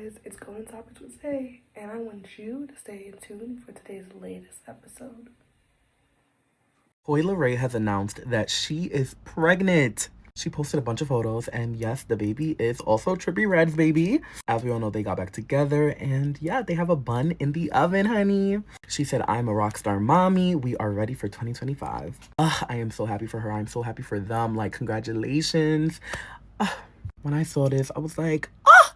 guys, it's Golden Topics with Zay, and I want you to stay in tune for today's latest episode. Coi Leray has announced that she is pregnant. She posted a bunch of photos, and yes, the baby is also Trippie Redd's baby. As we all know, they got back together, and yeah, they have a bun in the oven, honey. She said, "I'm a rock star mommy. We are ready for 2025. I am so happy for her. I'm so happy for them. Like, congratulations. When I saw this, I was like,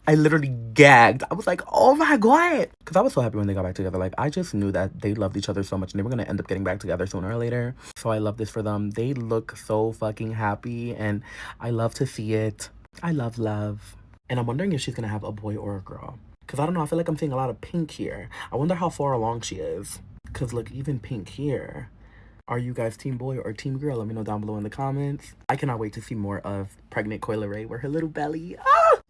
I literally gagged. I was like, oh my God. Because I was so happy when they got back together. Like, I just knew that they loved each other so much and they were going to end up getting back together sooner or later. So I love this for them. They look so fucking happy and I love to see it. I love love. And I'm wondering if she's going to have a boy or a girl. Because I don't know. I feel like I'm seeing a lot of pink here. I wonder how far along she is. Because look, even pink here. Are you guys team boy or team girl? Let me know down below in the comments. I cannot wait to see more of pregnant Coi Leray with her little belly.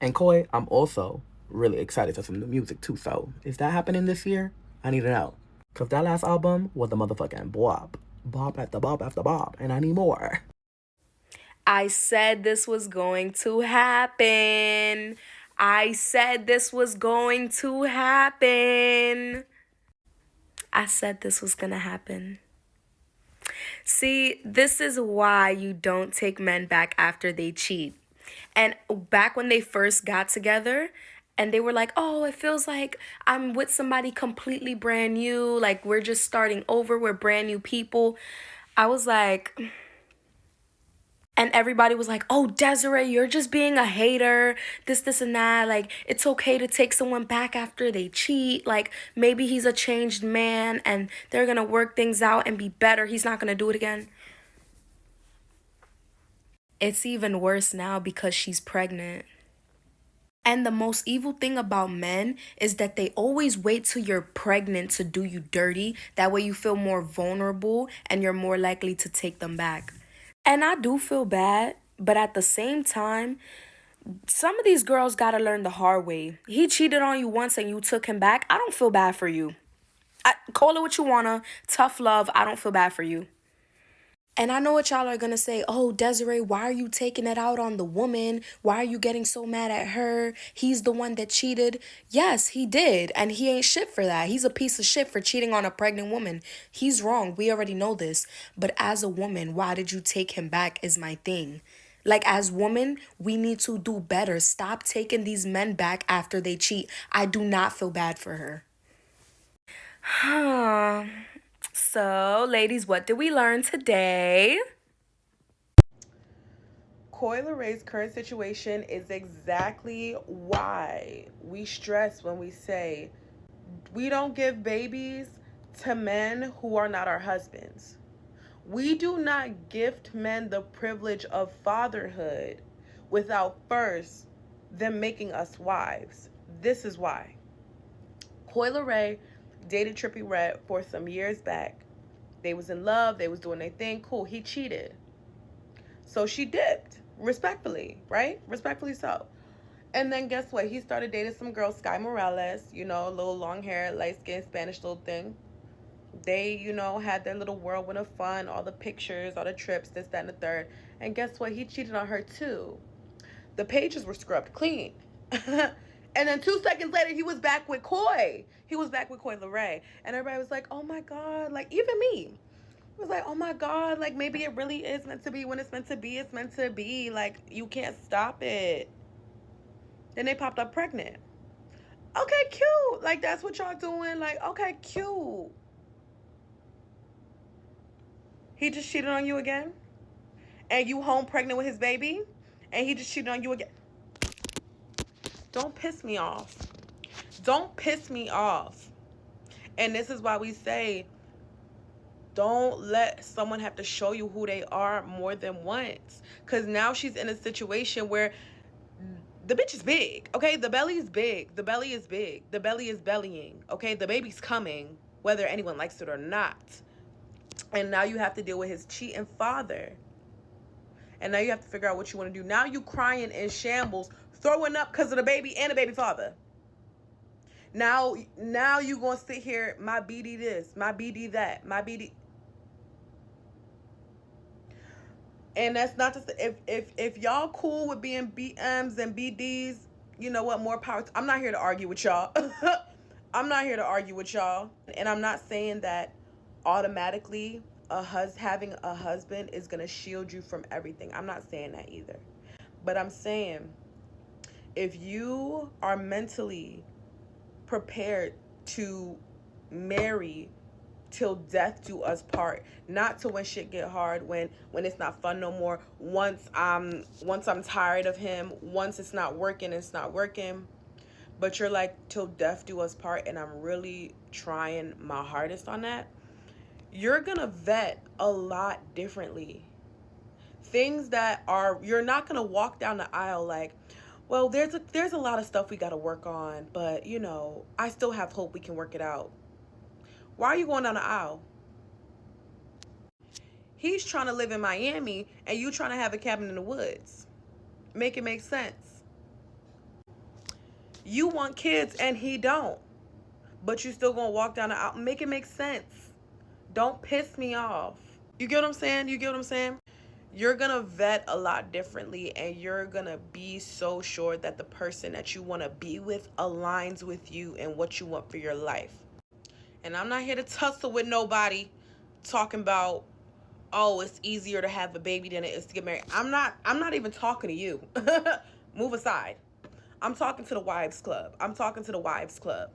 And Coi, I'm also really excited for some new music too. So is that happening this year? I need to know. Because that last album was a motherfucking bop. Bop after bop after bop. And I need more. I said this was going to happen. I said this was going to happen. I said this was going to happen. See, this is why you don't take men back after they cheat. And back when they first got together and they were like, oh, it feels like I'm with somebody completely brand new. Like, we're just starting over. We're brand new people. I was like... And everybody was like, oh, Desiree, you're just being a hater, this, and that. Like, it's okay to take someone back after they cheat. Like, maybe he's a changed man and they're going to work things out and be better. He's not going to do it again. It's even worse now because she's pregnant. And the most evil thing about men is that they always wait till you're pregnant to do you dirty. That way you feel more vulnerable and you're more likely to take them back. And I do feel bad, but at the same time, some of these girls got to learn the hard way. He cheated on you once and you took him back. I don't feel bad for you. Call it what you wanna. Tough love. I don't feel bad for you. And I know what y'all are going to say. Oh, Desiree, why are you taking it out on the woman? Why are you getting so mad at her? He's the one that cheated. Yes, he did. And he ain't shit for that. He's a piece of shit for cheating on a pregnant woman. He's wrong. We already know this. But as a woman, why did you take him back is my thing. Like, as women, we need to do better. Stop taking these men back after they cheat. I do not feel bad for her. So, ladies, what did we learn today? Coi Leray's current situation is exactly why we stress when we say we don't give babies to men who are not our husbands. We do not gift men the privilege of fatherhood without first them making us wives. This is why. Coi Leray dated Trippie Redd for some years back. They was in love. They was doing their thing. Cool. He cheated. So she dipped. Respectfully, right? Respectfully so. And then guess what? He started dating some girl, Sky Morales, little long hair, light skin, Spanish little thing. They, had their little whirlwind of fun, all the pictures, all the trips, this, that, and the third. And guess what? He cheated on her too. The pages were scrubbed clean. And then 2 seconds later, he was back with Coi. He was back with Coi Leray. And everybody was like, oh my God. Like, even me. It was like, oh my God. Like, maybe it really is meant to be. When it's meant to be, it's meant to be. Like, you can't stop it. Then they popped up pregnant. Okay, cute. Like, that's what y'all doing. Like, okay, cute. He just cheated on you again? And you home pregnant with his baby? And he just cheated on you again? Don't piss me off. Don't piss me off. And this is why we say, don't let someone have to show you who they are more than once. Because now she's in a situation where the bitch is big, okay? The belly is big. The belly is big. The belly is bellying, okay? The baby's coming, whether anyone likes it or not. And now you have to deal with his cheating father. And now you have to figure out what you want to do. Now you crying in shambles, throwing up because of the baby and the baby father. Now you gonna sit here, my BD this, my BD that, my BD. And that's not to say, if y'all cool with being BMs and BDs, you know what, more power. I'm not here to argue with y'all. I'm not here to argue with y'all. And I'm not saying that automatically having a husband is going to shield you from everything. I'm not saying that either. But I'm saying if you are mentally prepared to marry till death do us part, not to when shit get hard, when it's not fun no more, once I'm tired of him, once it's not working, but you're like till death do us part, and I'm really trying my hardest on that, you're gonna vet a lot differently. Things that are, you're not gonna walk down the aisle like, well, there's a lot of stuff we gotta work on, but you know, I still have hope we can work it out. Why are you going down the aisle? He's trying to live in Miami and you trying to have a cabin in the woods. Make it make sense. You want kids and he don't, but you still gonna walk down the aisle. Make it make sense. Don't piss me off. You get what I'm saying? You're gonna vet a lot differently, and you're gonna be so sure that the person that you want to be with aligns with you and what you want for your life. And I'm not here to tussle with nobody talking about, oh, it's easier to have a baby than it is to get married. I'm not even talking to you. Move aside. I'm talking to the wives club.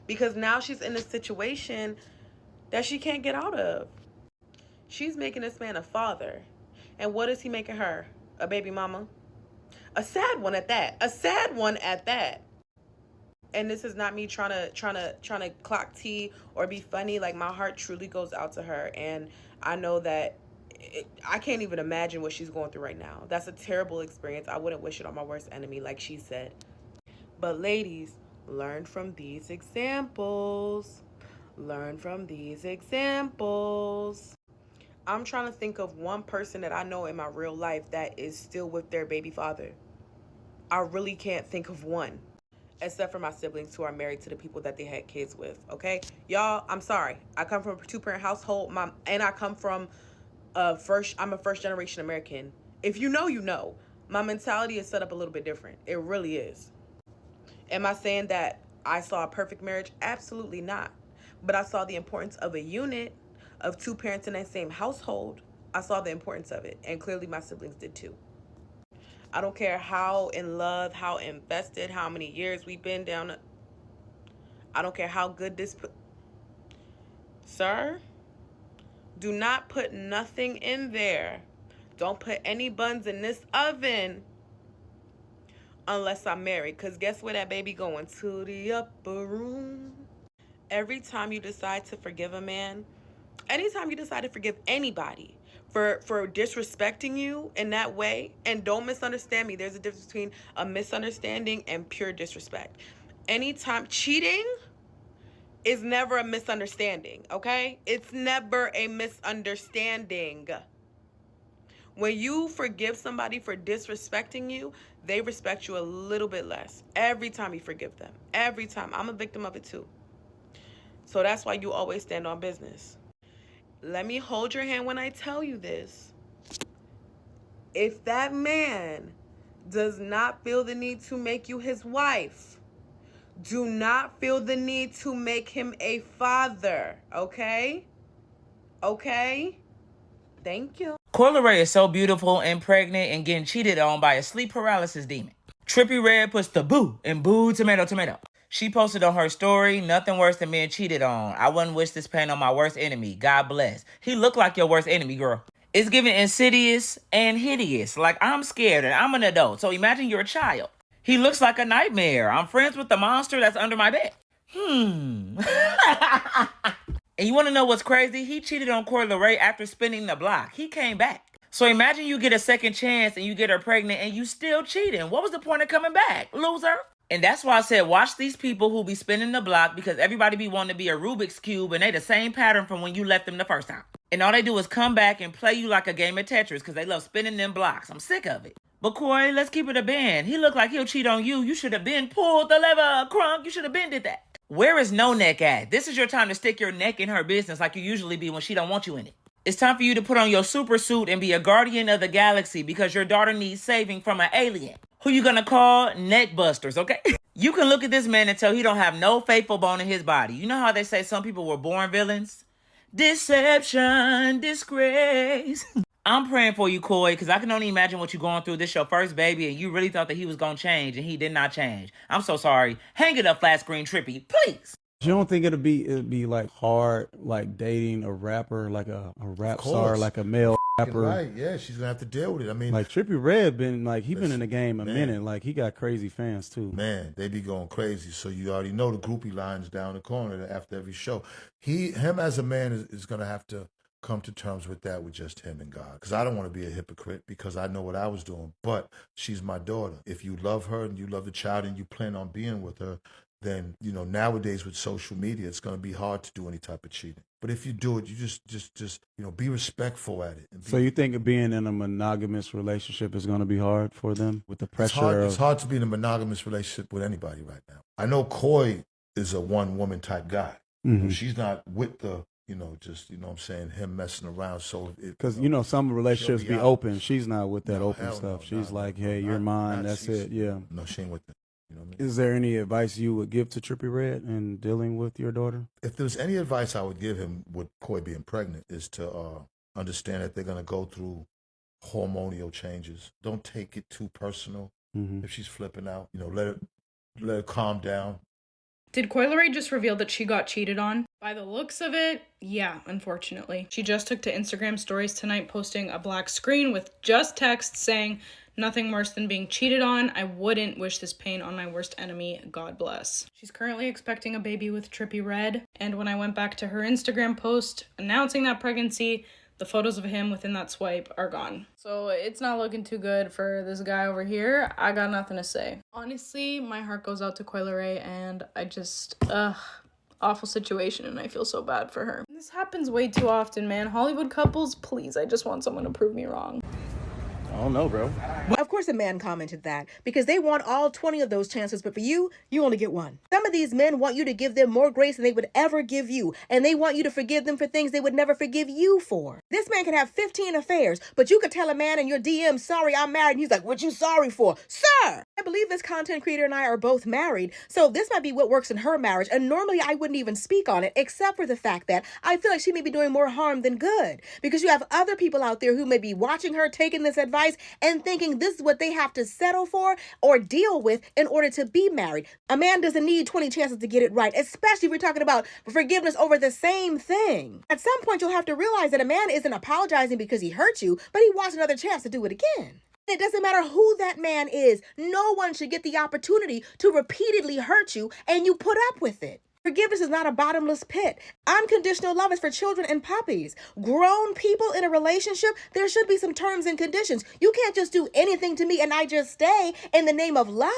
Because now she's in a situation that she can't get out of. She's making this man a father. And what is he making her? A baby mama? A sad one at that. And this is not me trying to clock tea or be funny. Like, my heart truly goes out to her, and I know that I can't even imagine what she's going through right now. That's a terrible experience. I wouldn't wish it on my worst enemy, like she said. But ladies, learn from these examples. I'm trying to think of one person that I know in my real life that is still with their baby father. I really can't think of one, except for my siblings who are married to the people that they had kids with, okay? Y'all, I'm sorry. I come from a two-parent household, and I come from I'm a first-generation American. If you know, you know. My mentality is set up a little bit different. It really is. Am I saying that I saw a perfect marriage? Absolutely not. But I saw the importance of a unit, of two parents in that same household. I saw the importance of it, and clearly my siblings did too. I don't care how in love, how invested, how many years we've been down. I don't care how good this. Sir, do not put nothing in there. Don't put any buns in this oven unless I'm married. Because guess where that baby going? To the upper room. Every time you decide to forgive a man, anytime you decide to forgive anybody for disrespecting you in that way, and don't misunderstand me, there's a difference between a misunderstanding and pure disrespect. Anytime cheating is never a misunderstanding, okay? It's never a misunderstanding. When you forgive somebody for disrespecting you, they respect you a little bit less. Every time you forgive them. Every time. I'm a victim of it too. So that's why you always stand on business. Let me hold your hand when I tell you this. If that man does not feel the need to make you his wife, do not feel the need to make him a father, okay? Okay? Thank you. Coi Leray is so beautiful and pregnant and getting cheated on by a sleep paralysis demon. Trippie Redd puts the boo in boo tomato. She posted on her story, nothing worse than being cheated on. I wouldn't wish this pain on my worst enemy. God bless. He looked like your worst enemy, girl. It's giving insidious and hideous. Like, I'm scared and I'm an adult. So imagine you're a child. He looks like a nightmare. I'm friends with the monster that's under my bed. And you want to know what's crazy? He cheated on Coi Leray after spinning the block. He came back. So imagine you get a second chance and you get her pregnant and you still cheating. What was the point of coming back, loser? And that's why I said watch these people who be spinning the block, because everybody be wanting to be a Rubik's Cube and they the same pattern from when you left them the first time. And all they do is come back and play you like a game of Tetris because they love spinning them blocks. I'm sick of it. But Coi, let's keep it a band. He looked like he'll cheat on you. You should have been pulled the lever, crunk. You should have been did that. Where is No Neck at? This is your time to stick your neck in her business like you usually be when she don't want you in it. It's time for you to put on your super suit and be a guardian of the galaxy because your daughter needs saving from an alien. Who you gonna call? Neck busters, okay? You can look at this man and tell he don't have no faithful bone in his body. You know how they say some people were born villains? Deception, disgrace. I'm praying for you, Coi, because I can only imagine what you're going through. This is your first baby, and you really thought that he was going to change, and he did not change. I'm so sorry. Hang it up, flat screen Trippie, please. You don't think it'd be like hard, like dating a rapper, like a rap star, like a male rapper? Right, yeah, she's gonna have to deal with it. I mean, like Trippie Redd been like been in the game a minute, like he got crazy fans too. Man, they be going crazy. So you already know the groupie lines down the corner after every show. Him as a man is gonna have to come to terms with that with just him and God. Because I don't want to be a hypocrite because I know what I was doing. But she's my daughter. If you love her and you love the child and you plan on being with her, then, you know, nowadays with social media, it's going to be hard to do any type of cheating. But if you do it, you just you know, be respectful at it. So you think being in a monogamous relationship is going to be hard for them with the pressure? It's hard to be in a monogamous relationship with anybody right now. I know Coi is a one-woman type guy. Mm-hmm. You know, she's not with the, you know, just, you know what I'm saying, him messing around. So because, you know, some relationships be open. She's not with that open stuff. No, she's like, hey, you're mine. That's it. Yeah. No, she ain't with that. You know what I mean? Is there any advice you would give to Trippie Redd in dealing with your daughter? If there's any advice I would give him with Coi being pregnant is to understand that they're going to go through hormonal changes. Don't take it too personal. Mm-hmm. If she's flipping out, you know, let her calm down. Did Coi Leray just reveal that she got cheated on? By the looks of it, yeah, unfortunately. She just took to Instagram stories tonight, posting a black screen with just text saying, "Nothing worse than being cheated on. I wouldn't wish this pain on my worst enemy. God bless." She's currently expecting a baby with Trippie Redd, and when I went back to her Instagram post announcing that pregnancy, the photos of him within that swipe are gone. So it's not looking too good for this guy over here. I got nothing to say. Honestly, my heart goes out to Coi Leray, and I just, awful situation, and I feel so bad for her. This happens way too often, man. Hollywood couples, please, I just want someone to prove me wrong. I don't know, bro. Of course a man commented that, because they want all 20 of those chances, but for you, you only get one. Some of these men want you to give them more grace than they would ever give you, and they want you to forgive them for things they would never forgive you for. This man can have 15 affairs, but you could tell a man in your DM, "Sorry, I'm married," and he's like, "What you sorry for?" Sir! I believe this content creator and I are both married, so this might be what works in her marriage, and normally I wouldn't even speak on it, except for the fact that I feel like she may be doing more harm than good, because you have other people out there who may be watching her, taking this advice, and thinking this is what they have to settle for or deal with in order to be married. A man doesn't need 20 chances to get it right, especially if we're talking about forgiveness over the same thing. At some point, you'll have to realize that a man isn't apologizing because he hurt you, but he wants another chance to do it again. It doesn't matter who that man is. No one should get the opportunity to repeatedly hurt you, and you put up with it. Forgiveness is not a bottomless pit. Unconditional love is for children and puppies. Grown people in a relationship, there should be some terms and conditions. You can't just do anything to me and I just stay in the name of love.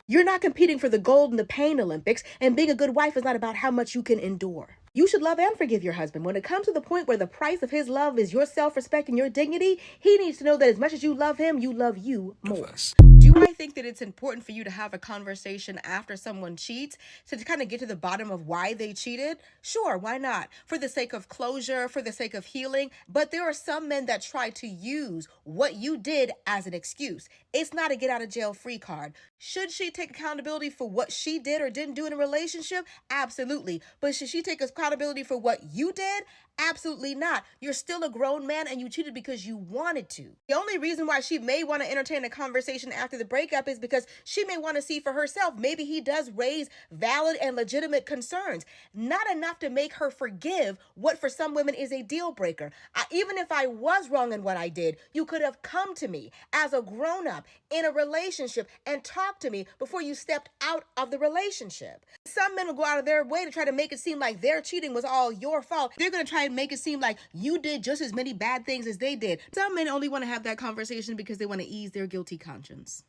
You're not competing for the gold in the pain Olympics, and being a good wife is not about how much you can endure. You should love and forgive your husband. When it comes to the point where the price of his love is your self-respect and your dignity, he needs to know that as much as you love him, you love you more. Do I think that it's important for you to have a conversation after someone cheats to kind of get to the bottom of why they cheated? Sure, why not? For the sake of closure, for the sake of healing. But there are some men that try to use what you did as an excuse. It's not a get out of jail free card. Should she take accountability for what she did or didn't do in a relationship? Absolutely. But should she take accountability for what you did? Absolutely not. You're still a grown man and you cheated because you wanted to. The only reason why she may want to entertain a conversation after the breakup is because she may want to see for herself. Maybe he does raise valid and legitimate concerns. Not enough to make her forgive what for some women is a deal breaker. Even if I was wrong in what I did, you could have come to me as a grown-up in a relationship and talked to me before you stepped out of the relationship. Some men will go out of their way to try to make it seem like their cheating was all your fault. They're going to try and make it seem like you did just as many bad things as they did. Some men only want to have that conversation because they want to ease their guilty conscience.